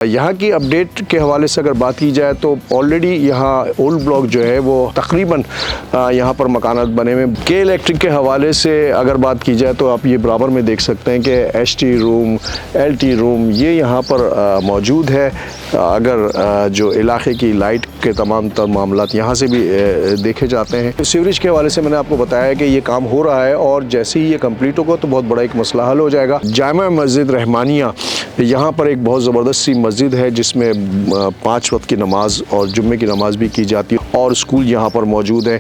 यहाँ की अपडेट के हवाले से अगर बात की जाए तो ऑलरेडी यहाँ ओल्ड ब्लॉक जो है वो तकरीबन यहाँ पर मकानात बने हुए। के इलेक्ट्रिक के हवाले से अगर बात की जाए तो आप ये बराबर में देख सकते हैं कि एसटी रूम, एलटी रूम ये यहाँ पर मौजूद है। अगर जो इलाके की लाइट के तमाम तर मामलात यहाँ से भी देखे जाते हैं। सीवरेज के हवाले से मैंने आपको बताया कि ये काम हो रहा है और जैसे ही ये कंप्लीट होगा तो बहुत बड़ा एक मसला हल हो जाएगा। जामा मस्जिद रहमानिया यहाँ पर एक बहुत ज़बरदस्त सी मस्जिद है जिसमें 5 वक्त की नमाज और जुम्मे की नमाज भी की जाती है और स्कूल यहाँ पर मौजूद है।